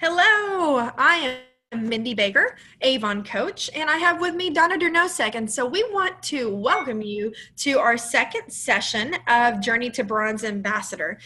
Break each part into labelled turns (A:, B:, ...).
A: Hello, I am Mindy Baker, Avon coach, and I have with me Donna Dernosek. And so we want to welcome you to our second session of Journey to Bronze Ambassador.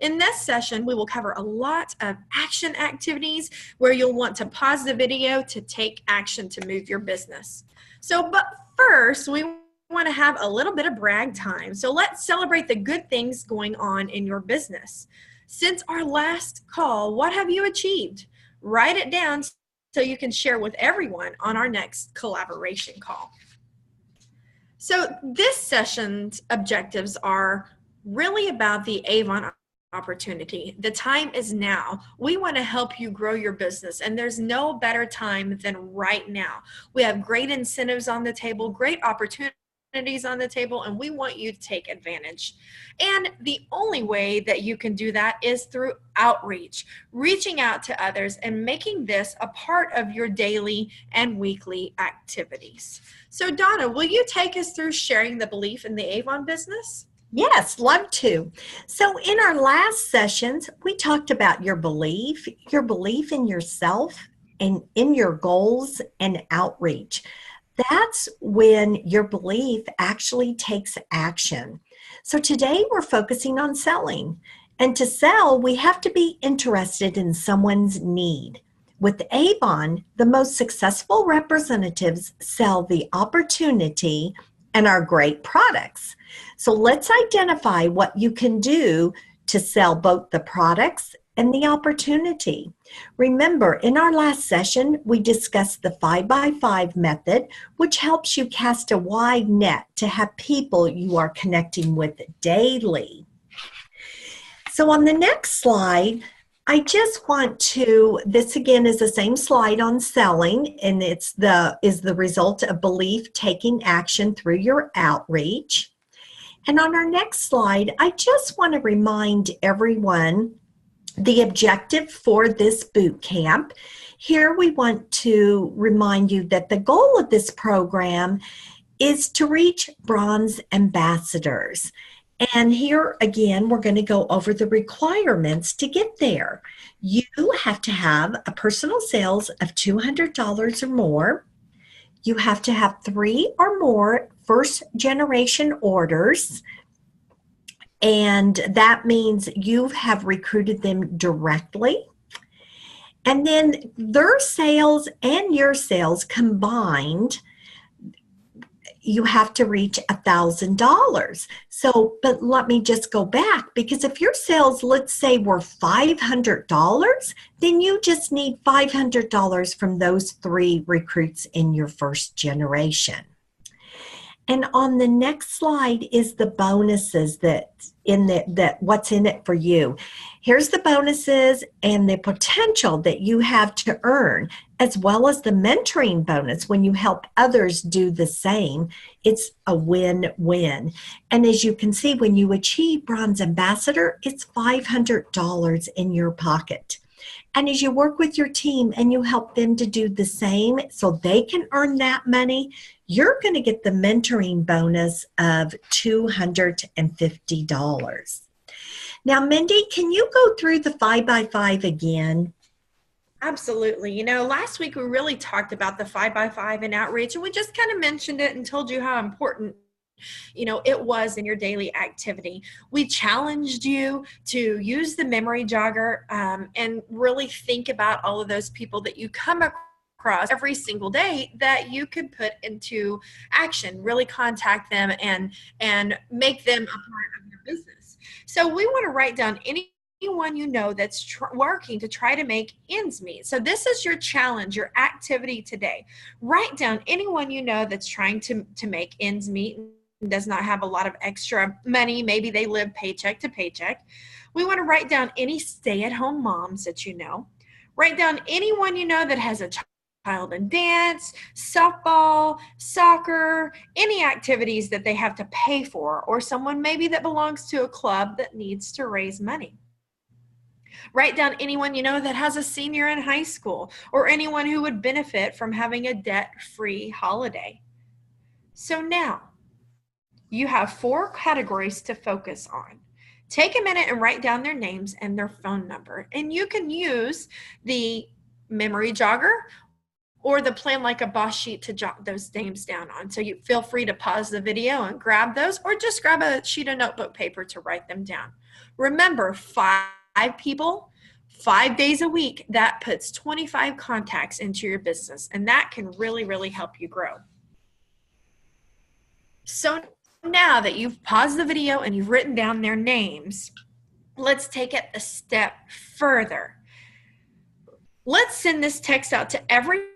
A: In this session, we will cover a lot of action activities where you'll want to pause the video to take action to move your business. But first, we want to have a little bit of brag time. So let's celebrate the good things going on in your business. Since our last call, what have you achieved? Write it down so you can share with everyone on our next collaboration call. So this session's objectives are really about the Avon opportunity. The time is now. We want to help you grow your business, and there's no better time than right now. We have great incentives on the table, great opportunities on the table, and we want you to take advantage. And the only way that you can do that is through outreach, reaching out to others and making this a part of your daily and weekly activities. So Donna, will you take us through sharing the belief in the Avon business?
B: Yes, love to. So in our last sessions, we talked about your belief in yourself and in your goals and outreach. That's when your belief actually takes action. So today we're focusing on selling. And to sell, we have to be interested in someone's need. With Avon, the most successful representatives sell the opportunity and our great products. So let's identify what you can do to sell both the products and the opportunity. Remember, in our last session, we discussed the 5x5 method, which helps you cast a wide net to have people you are connecting with daily. So on the next slide, I just want to, this again is the same slide on selling, and is the result of belief taking action through your outreach. And on our next slide, I just want to remind everyone the objective for this boot camp. Here we want to remind you that the goal of this program is to reach bronze ambassadors. And here again, we're going to go over the requirements to get there. You have to have a personal sales of $200 or more. You have to have 3 or more first generation orders. And that means you have recruited them directly. And then their sales and your sales combined, you have to reach $1,000. So, but let me just go back, because if your sales, let's say, were $500, then you just need $500 from those 3 recruits in your first generation. And on the next slide is the bonuses that what's in it for you. Here's the bonuses and the potential that you have to earn, as well as the mentoring bonus when you help others do the same. It's a win-win. And as you can see, when you achieve Bronze Ambassador, it's $500 in your pocket. And as you work with your team and you help them to do the same so they can earn that money, you're going to get the mentoring bonus of $250. Now, Mindy, can you go through the 5x5 again?
A: Absolutely. You know, last week we really talked about the 5x5 and outreach, and we just kind of mentioned it and told you how important it was in your daily activity. We challenged you to use the memory jogger and really think about all of those people that you come across every single day that you could put into action, really contact them and make them a part of your business. So we want to write down anyone you know that's working to try to make ends meet. So this is your challenge, your activity today. Write down anyone you know that's trying to make ends meet, does not have a lot of extra money. Maybe they live paycheck to paycheck. We want to write down any stay-at-home moms that you know. Write down anyone you know that has a child in dance, softball, soccer, any activities that they have to pay for, or someone maybe that belongs to a club that needs to raise money. Write down anyone you know that has a senior in high school, or anyone who would benefit from having a debt-free holiday. So now, you have 4 categories to focus on. Take a minute and write down their names and their phone number. And you can use the memory jogger or the Plan Like a Boss sheet to jot those names down on. So you feel free to pause the video and grab those, or just grab a sheet of notebook paper to write them down. Remember, 5 people, 5 days a week, that puts 25 contacts into your business, and that can really, really help you grow. So now that you've paused the video and you've written down their names, let's take it a step further. Let's send this text out to everyone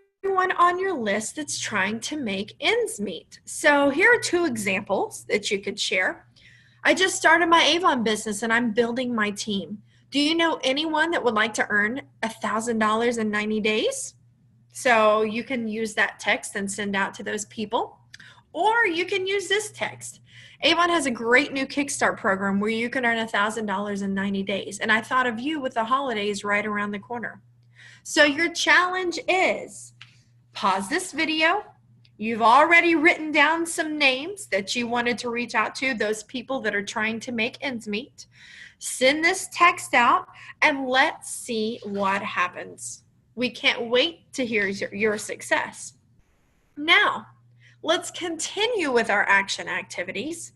A: on your list that's trying to make ends meet. So here are 2 examples that you could share. I just started my Avon business and I'm building my team. Do you know anyone that would like to earn $1,000 in 90 days? So you can use that text and send out to those people. Or you can use this text. Avon has a great new Kickstart program where you can earn $1,000 in 90 days. And I thought of you with the holidays right around the corner. So your challenge is pause this video. You've already written down some names that you wanted to reach out to, those people that are trying to make ends meet. Send this text out and let's see what happens. We can't wait to hear your success. Now, let's continue with our action activities.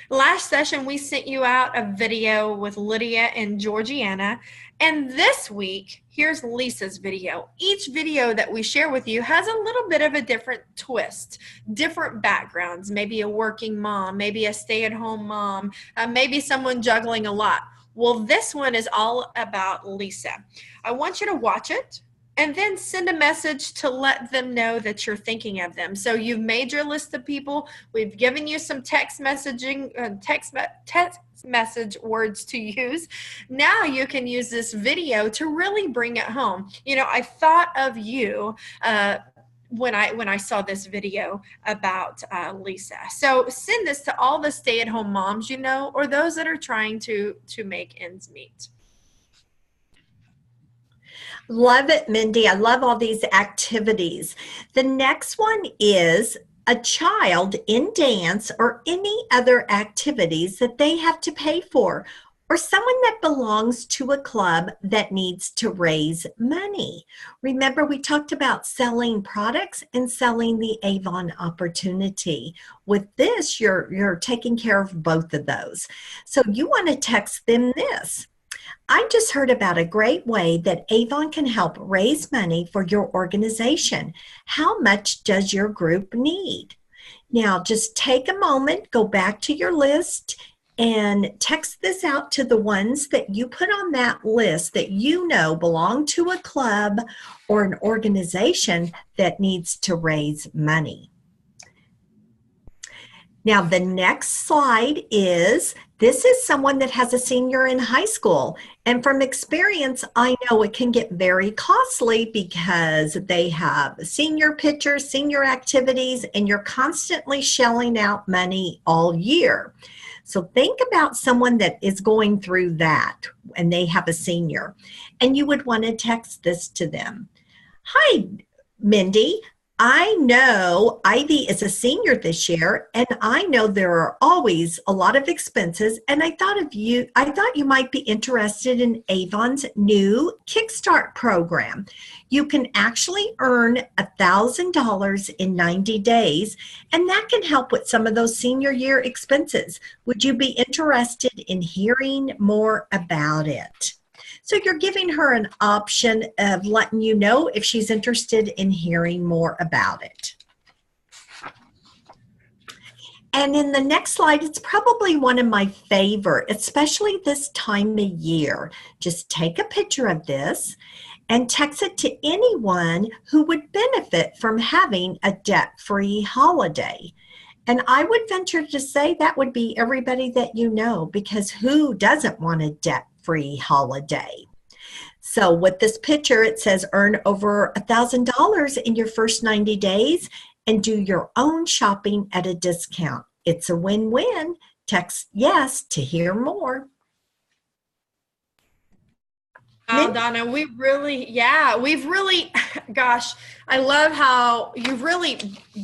A: Last session, we sent you out a video with Lydia and Georgiana. And this week, here's Lisa's video. Each video that we share with you has a little bit of a different twist, different backgrounds, maybe a working mom, maybe a stay-at-home mom, maybe someone juggling a lot. Well, this one is all about Lisa. I want you to watch it and then send a message to let them know that you're thinking of them. So you've made your list of people. We've given you some text messaging, text message words to use. Now you can use this video to really bring it home. You know, I thought of you when I saw this video about Lisa. So send this to all the stay-at-home moms you know, or those that are trying to make ends meet.
B: Love it, Mindy. I love all these activities. The next one is a child in dance or any other activities that they have to pay for, or someone that belongs to a club that needs to raise money. Remember, we talked about selling products and selling the Avon opportunity. With this, you're taking care of both of those. So you want to text them this. I just heard about a great way that Avon can help raise money for your organization. How much does your group need? Now, just take a moment, go back to your list, and text this out to the ones that you put on that list that you know belong to a club or an organization that needs to raise money. Now, the next slide is, this is someone that has a senior in high school. And from experience, I know it can get very costly because they have senior pictures, senior activities, and you're constantly shelling out money all year. So think about someone that is going through that and they have a senior. And you would want to text this to them. Hi, Mindy. I know Ivy is a senior this year, and I know there are always a lot of expenses, and I thought you might be interested in Avon's new Kickstart program. You can actually earn $1,000 in 90 days, and that can help with some of those senior year expenses. Would you be interested in hearing more about it? So you're giving her an option of letting you know if she's interested in hearing more about it. And in the next slide, it's probably one of my favorite, especially this time of year. Just take a picture of this and text it to anyone who would benefit from having a debt-free holiday. And I would venture to say that would be everybody that you know, because who doesn't want a debt-free holiday? So with this picture, it says earn over $1,000 in your first 90 days and do your own shopping at a discount. It's a win-win. Text yes to hear more.
A: Wow, Wow, Donna, we've really, gosh, I love how you've really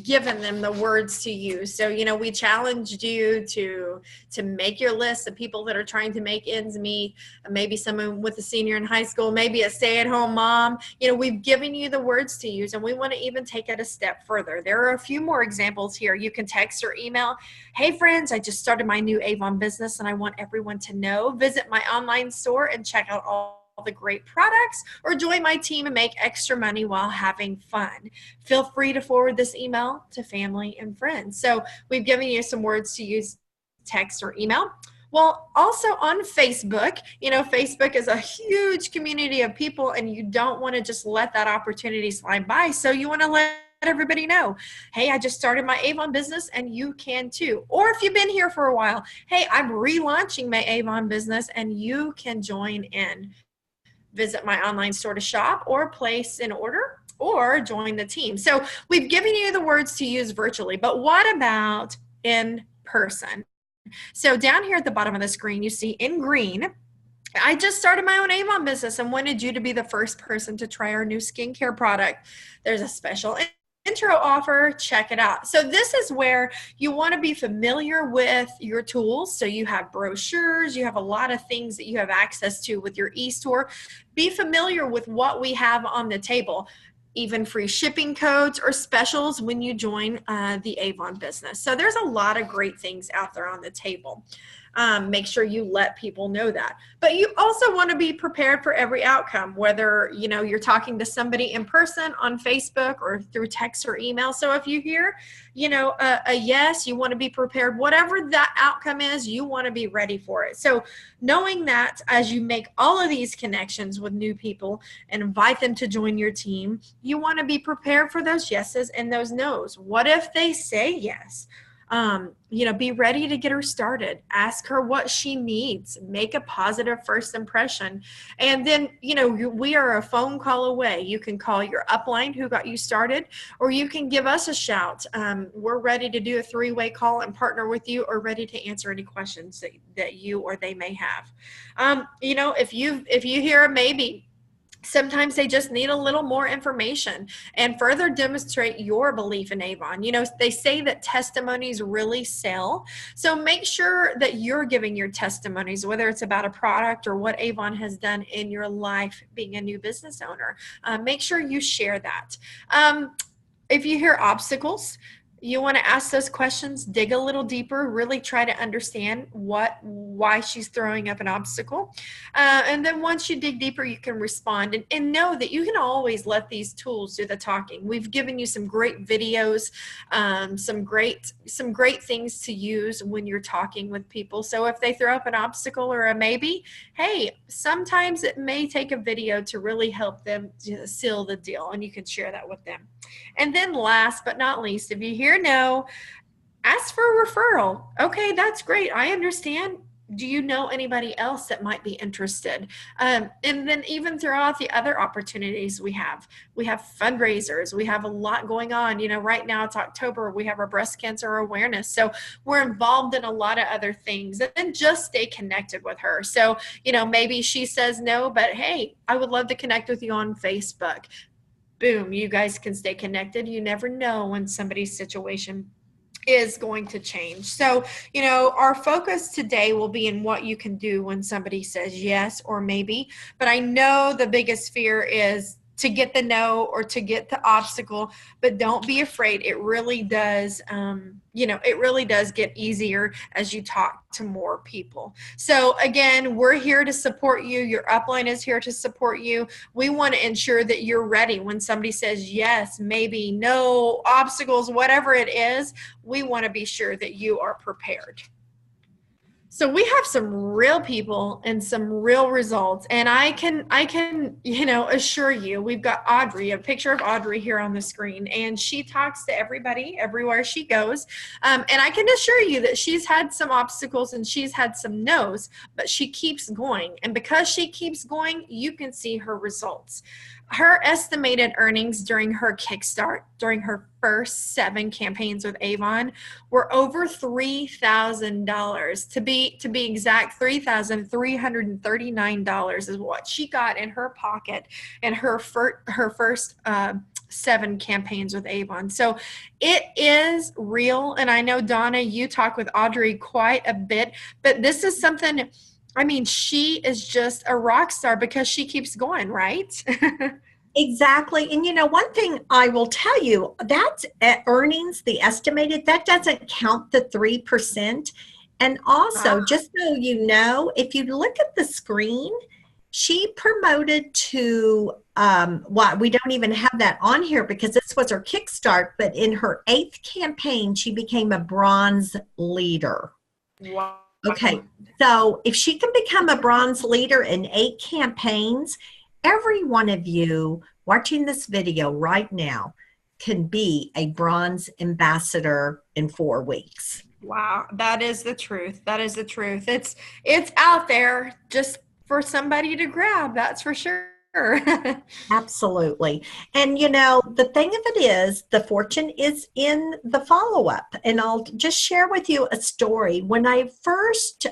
A: given them the words to use. So, we challenged you to make your list of people that are trying to make ends meet, maybe someone with a senior in high school, maybe a stay-at-home mom. We've given you the words to use, and we want to even take it a step further. There are a few more examples here. You can text or email, "Hey friends, I just started my new Avon business and I want everyone to know. Visit my online store and check out all the great products, or join my team and make extra money while having fun. Feel free to forward this email to family and friends." So we've given you some words to use, text or email. Well, also on Facebook, Facebook is a huge community of people, and you don't want to just let that opportunity slide by. So you want to let everybody know, "Hey, I just started my Avon business and you can too." Or if you've been here for a while, "Hey, I'm relaunching my Avon business and you can join in. Visit my online store to shop or place an order or join the team." So we've given you the words to use virtually, but what about in person? So down here at the bottom of the screen, you see in green, "I just started my own Avon business and wanted you to be the first person to try our new skincare product. There's a special intro offer, check it out." So this is where you want to be familiar with your tools. So you have brochures, you have a lot of things that you have access to with your e-store. Be familiar with what we have on the table, even free shipping codes or specials when you join the Avon business. So there's a lot of great things out there on the table. Make sure you let people know that. But you also want to be prepared for every outcome, whether you're talking to somebody in person, on Facebook, or through text or email. So if you hear a yes, you want to be prepared. Whatever that outcome is, you want to be ready for it. So knowing that as you make all of these connections with new people and invite them to join your team, you want to be prepared for those yeses and those nos. What if they say yes? Be ready to get her started. Ask her what she needs. Make a positive first impression. And then, we are a phone call away. You can call your upline who got you started, or you can give us a shout. We're ready to do a 3-way call and partner with you, or ready to answer any questions that you or they may have. If you hear a maybe, sometimes they just need a little more information and further demonstrate your belief in Avon. They say that testimonies really sell. So make sure that you're giving your testimonies, whether it's about a product or what Avon has done in your life being a new business owner. Make sure you share that. If you hear obstacles, you want to ask those questions, dig a little deeper, really try to understand why she's throwing up an obstacle. And then once you dig deeper, you can respond and know that you can always let these tools do the talking. We've given you some great videos, some great things to use when you're talking with people. So if they throw up an obstacle or a maybe, hey, sometimes it may take a video to really help them seal the deal, and you can share that with them. And then last but not least, if you hear no, ask for a referral. Okay, that's great. I understand. Do you know anybody else that might be interested? And then even throughout the other opportunities we have fundraisers. We have a lot going on. Right now it's October. We have our breast cancer awareness. So we're involved in a lot of other things. And then just stay connected with her. So, maybe she says no, but hey, I would love to connect with you on Facebook. Boom, you guys can stay connected. You never know when somebody's situation is going to change. So, our focus today will be in what you can do when somebody says yes or maybe. But I know the biggest fear is to get the no or to get the obstacle, but don't be afraid. It really does, it really does get easier as you talk to more people. So again, we're here to support you. Your upline is here to support you. We want to ensure that you're ready when somebody says yes, maybe, no, obstacles, whatever it is. We want to be sure that you are prepared. So we have some real people and some real results, and I can assure you, we've got Audrey, a picture of Audrey here on the screen, and she talks to everybody everywhere she goes, and I can assure you that she's had some obstacles and she's had some no's, but she keeps going, and because she keeps going, you can see her results. Her estimated earnings during her kickstart, during her first 7 campaigns with Avon were over $3,000. To be exact, $3,339 is what she got in her pocket in her first 7 campaigns with Avon. So it is real. And I know, Donna, you talk with Audrey quite a bit, but this is something, I mean, she is just a rock star because she keeps going, right?
B: Exactly. And one thing I will tell you, that's earnings, the estimated, that doesn't count the 3%. And also, just so you know, if you look at the screen, she promoted to, we don't even have that on here because this was her kickstart, but in her 8th campaign, she became a bronze leader.
A: Wow.
B: Okay. So if she can become a bronze leader in 8 campaigns, every one of you watching this video right now can be a bronze ambassador in 4 weeks.
A: Wow, that is the truth. That is the truth. It's out there just for somebody to grab, that's for sure.
B: Absolutely. And the thing of it is, the fortune is in the follow-up. And I'll just share with you a story. When I first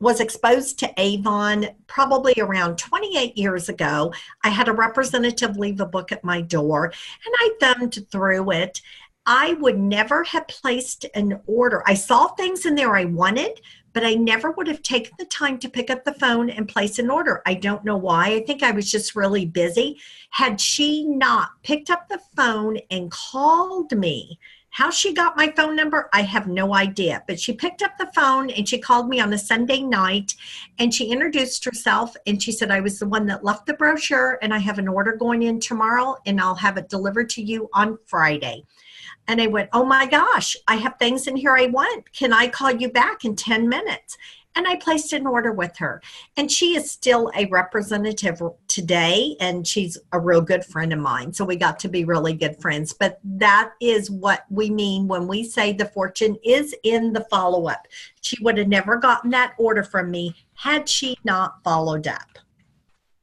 B: was exposed to Avon, probably around 28 years ago, I had a representative leave a book at my door, and I thumbed through it. I would never have placed an order. I saw things in there I wanted, but I never would have taken the time to pick up the phone and place an order. I don't know why. I think I was just really busy. Had she not picked up the phone and called me, how she got my phone number, I have no idea. But she picked up the phone and she called me on a Sunday night and she introduced herself and she said, I was the one that left the brochure and I have an order going in tomorrow and I'll have it delivered to you on Friday. And I went, oh my gosh, I have things in here I want. Can I call you back in 10 minutes? And I placed an order with her. And she is still a representative today, and she's a real good friend of mine. So we got to be really good friends. But that is what we mean when we say the fortune is in the follow-up. She would have never gotten that order from me had she not followed up.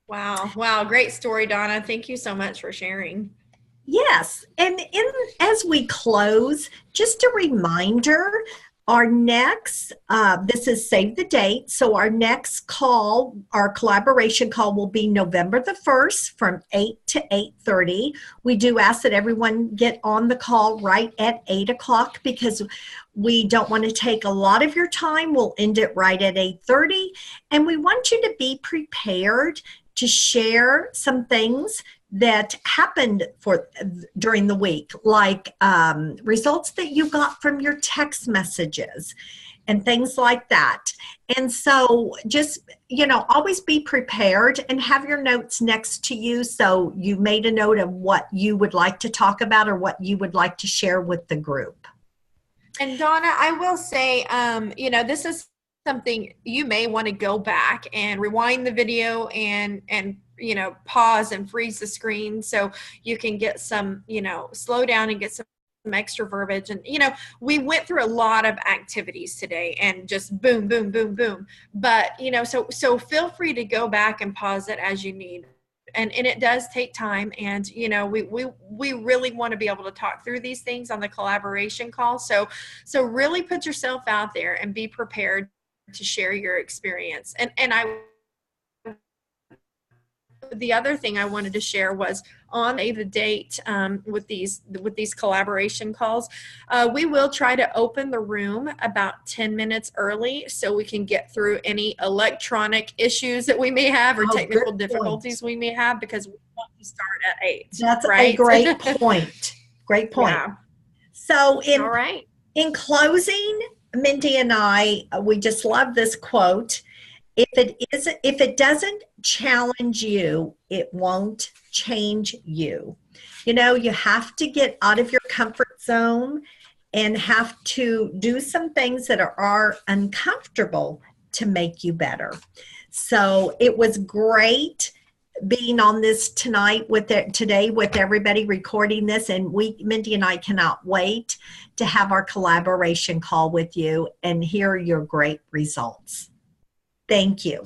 A: Wow. Wow. Great story, Donna. Thank you so much for sharing.
B: Yes. And as we close, just a reminder, our next, this is save the date. So our next call, our collaboration call will be November the 1st from 8 to 8:30. We do ask that everyone get on the call right at 8 o'clock because we don't want to take a lot of your time. We'll end it right at 8:30. And we want you to be prepared to share some things that happened during the week, like results that you got from your text messages and things like that. And so just, always be prepared and have your notes next to you so you made a note of what you would like to talk about or what you would like to share with the group.
A: And Donna, I will say, this is something you may want to go back and rewind the video and pause and freeze the screen so you can get some, slow down and get some extra verbiage. And, we went through a lot of activities today and just boom, boom, boom, boom. But, so feel free to go back and pause it as you need. And it does take time. And, we really want to be able to talk through these things on the collaboration call. So really put yourself out there and be prepared to share your experience. And the other thing I wanted to share was on the date with these collaboration calls, we will try to open the room about 10 minutes early so we can get through any electronic issues that we may have or technical difficulties we may have, because we want to start at 8.
B: That's
A: right?
B: A great point. Great point. Yeah. So in closing, Mindy and I, we just love this quote. If it doesn't challenge you, it won't change you. You have to get out of your comfort zone and have to do some things that are uncomfortable to make you better. So it was great being on this today with everybody recording this, and Mindy and I cannot wait to have our collaboration call with you and hear your great results. Thank you.